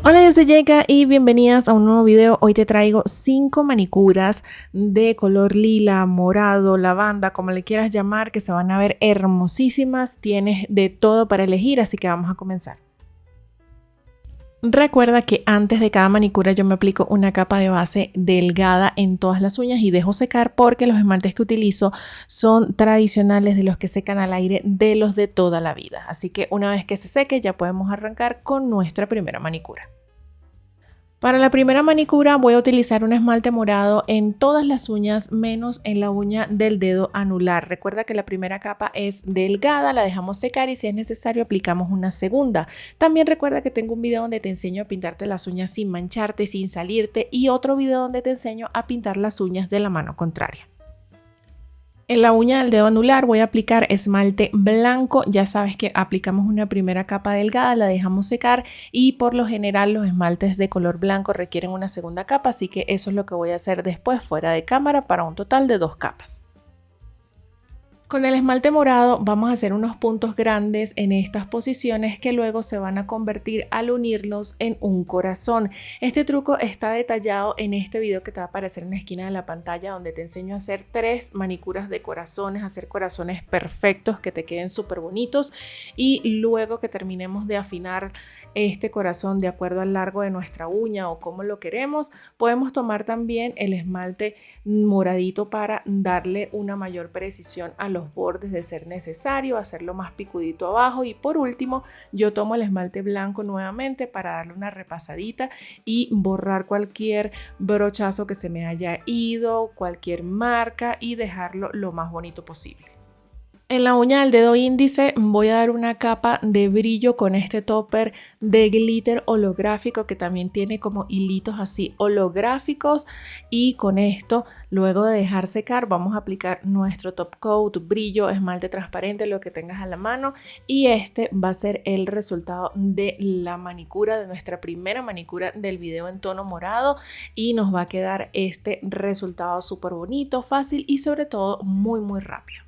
Hola, yo soy Jeka y bienvenidas a un nuevo video. Hoy te traigo 5 manicuras de color lila, morado, lavanda, como le quieras llamar, que se van a ver hermosísimas. Tienes de todo para elegir, así que vamos a comenzar. Recuerda que antes de cada manicura yo me aplico una capa de base delgada en todas las uñas y dejo secar porque los esmaltes que utilizo son tradicionales, de los que secan al aire, de los de toda la vida. Así que una vez que se seque ya podemos arrancar con nuestra primera manicura. Para la primera manicura voy a utilizar un esmalte morado en todas las uñas menos en la uña del dedo anular. Recuerda que la primera capa es delgada, la dejamos secar y si es necesario aplicamos una segunda. También recuerda que tengo un video donde te enseño a pintarte las uñas sin mancharte, sin salirte, y otro video donde te enseño a pintar las uñas de la mano contraria. En la uña del dedo anular voy a aplicar esmalte blanco. Ya sabes que aplicamos una primera capa delgada, la dejamos secar y por lo general los esmaltes de color blanco requieren una segunda capa, así que eso es lo que voy a hacer después fuera de cámara para un total de 2 capas. Con el esmalte morado vamos a hacer unos puntos grandes en estas posiciones que luego se van a convertir al unirlos en un corazón. Este truco está detallado en este video que te va a aparecer en la esquina de la pantalla, donde te enseño a hacer 3 manicuras de corazones, hacer corazones perfectos que te queden súper bonitos, y luego que terminemos de afinar este corazón de acuerdo al largo de nuestra uña o como lo queremos, podemos tomar también el esmalte moradito para darle una mayor precisión a los bordes de ser necesario, hacerlo más picudito abajo, y por último yo tomo el esmalte blanco nuevamente para darle una repasadita y borrar cualquier brochazo que se me haya ido, cualquier marca, y dejarlo lo más bonito posible. En la uña del dedo índice voy a dar una capa de brillo con este topper de glitter holográfico que también tiene como hilitos así holográficos, y con esto, luego de dejar secar, vamos a aplicar nuestro top coat, brillo, esmalte transparente, lo que tengas a la mano, y este va a ser el resultado de la manicura, de nuestra primera manicura del video en tono morado, y nos va a quedar este resultado súper bonito, fácil y sobre todo muy rápido.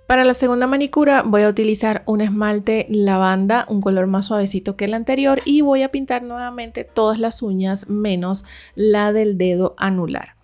Para la segunda manicura voy a utilizar un esmalte lavanda, un color más suavecito que el anterior, y voy a pintar nuevamente todas las uñas menos la del dedo anular.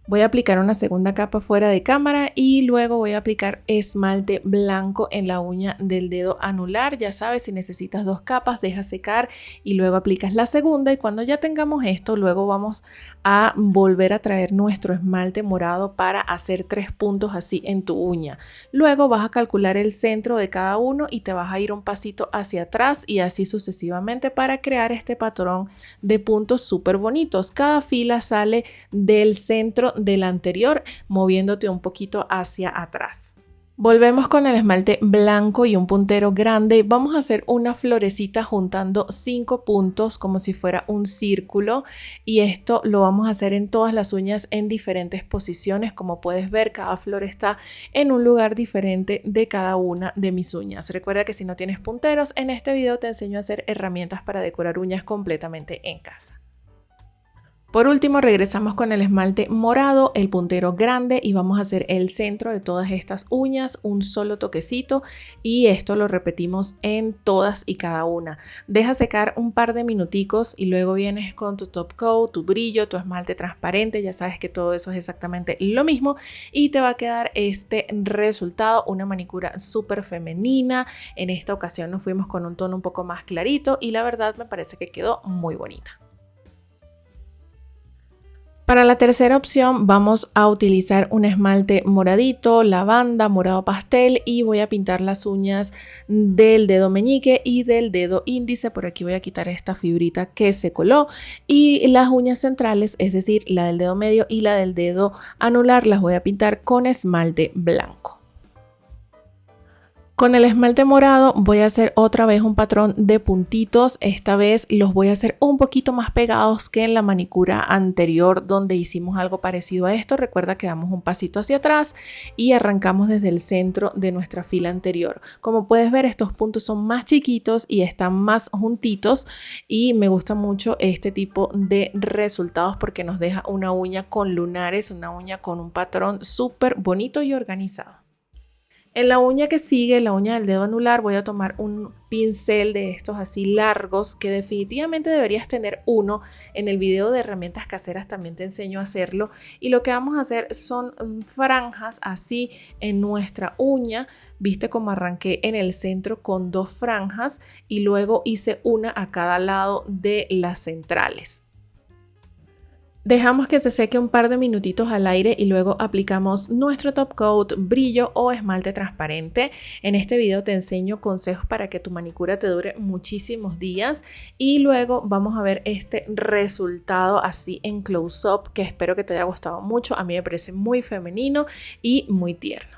Voy a aplicar una segunda capa fuera de cámara y luego voy a aplicar esmalte blanco en la uña del dedo anular. Ya sabes, si necesitas 2 capas, deja secar y luego aplicas la segunda, y cuando ya tengamos esto, luego vamos a volver a traer nuestro esmalte morado para hacer 3 puntos así en tu uña. Luego vas a calcular el centro de cada uno y te vas a ir un pasito hacia atrás y así sucesivamente para crear este patrón de puntos súper bonitos. Cada fila sale del centro del anterior, moviéndote un poquito hacia atrás. Volvemos con el esmalte blanco y un puntero grande. Vamos a hacer una florecita juntando 5 puntos como si fuera un círculo, y esto lo vamos a hacer en todas las uñas en diferentes posiciones. Como puedes ver, cada flor está en un lugar diferente de cada una de mis uñas. Recuerda que si no tienes punteros, en este video te enseño a hacer herramientas para decorar uñas completamente en casa. Por último, regresamos con el esmalte morado, el puntero grande, y vamos a hacer el centro de todas estas uñas, un solo toquecito, y esto lo repetimos en todas y cada una. Deja secar un par de minuticos y luego vienes con tu top coat, tu brillo, tu esmalte transparente. Ya sabes que todo eso es exactamente lo mismo y te va a quedar este resultado, una manicura súper femenina. En esta ocasión nos fuimos con un tono un poco más clarito y la verdad me parece que quedó muy bonita. Para la tercera opción vamos a utilizar un esmalte moradito, lavanda, morado pastel, y voy a pintar las uñas del dedo meñique y del dedo índice. Por aquí voy a quitar esta fibrita que se coló, y las uñas centrales, es decir, la del dedo medio y la del dedo anular, las voy a pintar con esmalte blanco. Con el esmalte morado voy a hacer otra vez un patrón de puntitos. Esta vez los voy a hacer un poquito más pegados que en la manicura anterior, donde hicimos algo parecido a esto. Recuerda que damos un pasito hacia atrás y arrancamos desde el centro de nuestra fila anterior. Como puedes ver, estos puntos son más chiquitos y están más juntitos, y me gusta mucho este tipo de resultados porque nos deja una uña con lunares, una uña con un patrón súper bonito y organizado. En la uña que sigue, la uña del dedo anular, voy a tomar un pincel de estos así largos, que definitivamente deberías tener uno. En el video de herramientas caseras también te enseño a hacerlo. Y lo que vamos a hacer son franjas así en nuestra uña. Viste cómo arranqué en el centro con 2 franjas y luego hice una a cada lado de las centrales. Dejamos que se seque un par de minutitos al aire y luego aplicamos nuestro top coat, brillo o esmalte transparente. En este video te enseño consejos para que tu manicura te dure muchísimos días y luego vamos a ver este resultado así en close-up que espero que te haya gustado mucho. A mí me parece muy femenino y muy tierno.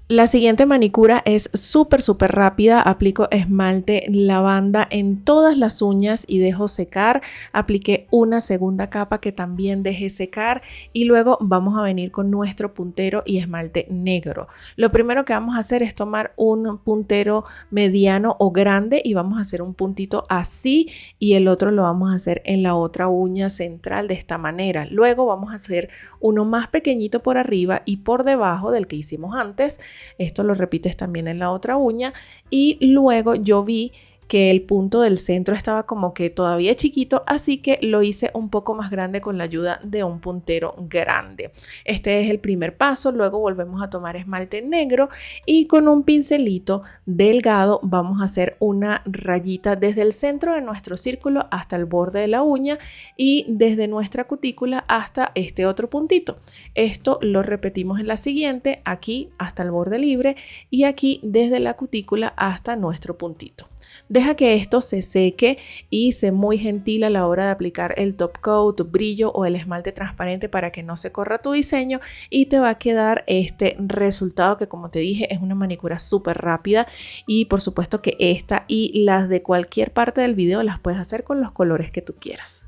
La siguiente manicura es súper rápida. Aplico esmalte lavanda en todas las uñas y dejo secar. Apliqué una segunda capa que también dejé secar y luego vamos a venir con nuestro puntero y esmalte negro. Lo primero que vamos a hacer es tomar un puntero mediano o grande y vamos a hacer un puntito así y el otro lo vamos a hacer en la otra uña central de esta manera. Luego vamos a hacer uno más pequeñito por arriba y por debajo del que hicimos antes. Esto lo repites también en la otra uña y luego yo vi que el punto del centro estaba como que todavía chiquito, así que lo hice un poco más grande con la ayuda de un puntero grande. Este es el primer paso. Luego volvemos a tomar esmalte negro y con un pincelito delgado vamos a hacer una rayita desde el centro de nuestro círculo hasta el borde de la uña y desde nuestra cutícula hasta este otro puntito. Esto lo repetimos en la siguiente, aquí hasta el borde libre y aquí desde la cutícula hasta nuestro puntito. Deja que esto se seque y sé muy gentil a la hora de aplicar el top coat, brillo o el esmalte transparente para que no se corra tu diseño y te va a quedar este resultado que, como te dije, es una manicura súper rápida y por supuesto que esta y las de cualquier parte del video las puedes hacer con los colores que tú quieras.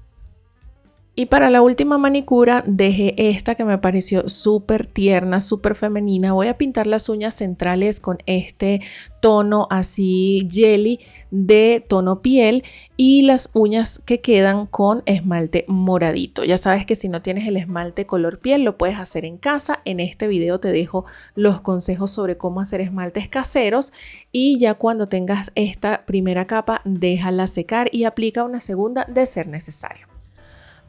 Y para la última manicura dejé esta que me pareció súper tierna, súper femenina. Voy a pintar las uñas centrales con este tono así jelly de tono piel y las uñas que quedan con esmalte moradito. Ya sabes que si no tienes el esmalte color piel lo puedes hacer en casa. En este video te dejo los consejos sobre cómo hacer esmaltes caseros y ya cuando tengas esta primera capa déjala secar y aplica una segunda de ser necesario.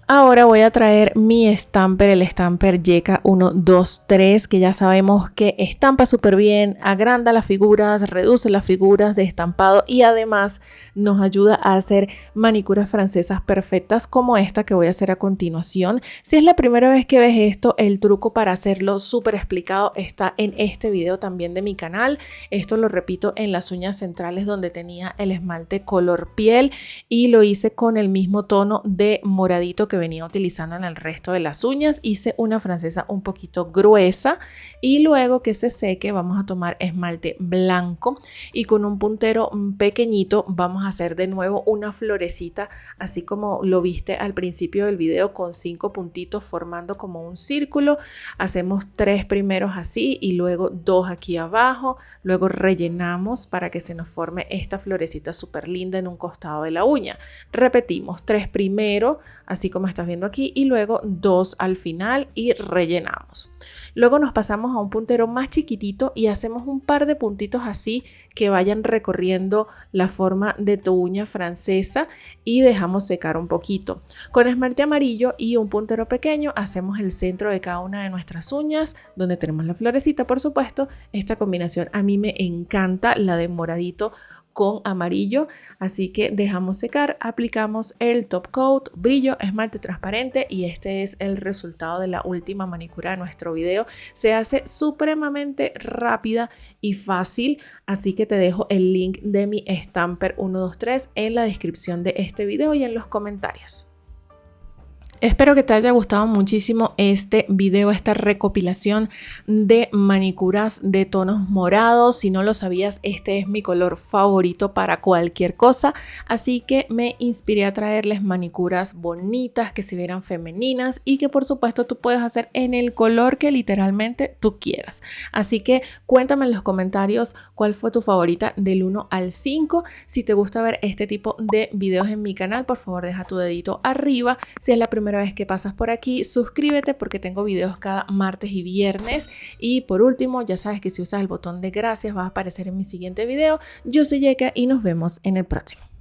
Ahora voy a traer mi estamper, el estamper Yeka 123, que ya sabemos que estampa súper bien, agranda las figuras, reduce las figuras de estampado y además nos ayuda a hacer manicuras francesas perfectas como esta que voy a hacer a continuación. Si es la primera vez que ves esto, el truco para hacerlo súper explicado está en este video también de mi canal. Esto lo repito en las uñas centrales donde tenía el esmalte color piel y lo hice con el mismo tono de moradito que venía utilizando en el resto de las uñas. Hice una francesa un poquito gruesa y luego que se seque vamos a tomar esmalte blanco y con un puntero pequeñito vamos a hacer de nuevo una florecita así como lo viste al principio del video, con 5 puntitos formando como un círculo. Hacemos 3 primeros así y luego 2 aquí abajo, luego rellenamos para que se nos forme esta florecita súper linda en un costado de la uña. Repetimos 3 primero así como estás viendo aquí y luego 2 al final y rellenamos. Luego nos pasamos a un puntero más chiquitito y hacemos un par de puntitos así que vayan recorriendo la forma de tu uña francesa y dejamos secar un poquito. Con esmalte amarillo y un puntero pequeño hacemos el centro de cada una de nuestras uñas donde tenemos la florecita, por supuesto. Esta combinación a mí me encanta, la de moradito con amarillo, así que dejamos secar, aplicamos el top coat, brillo, esmalte transparente y este es el resultado de la última manicura de nuestro video. Se hace supremamente rápida y fácil, así que te dejo el link de mi estamper 123 en la descripción de este video y en los comentarios. Espero que te haya gustado muchísimo este video, esta recopilación de manicuras de tonos morados. Si no lo sabías, este es mi color favorito para cualquier cosa, así que me inspiré a traerles manicuras bonitas, que se vieran femeninas y que por supuesto tú puedes hacer en el color que literalmente tú quieras. Así que cuéntame en los comentarios cuál fue tu favorita del 1 al 5. Si te gusta ver este tipo de videos en mi canal, por favor deja tu dedito arriba. Si es la primera primera vez que pasas por aquí, suscríbete porque tengo videos cada martes y viernes. Y por último, ya sabes que si usas el botón de gracias vas a aparecer en mi siguiente video. Yo soy Yeka y nos vemos en el próximo.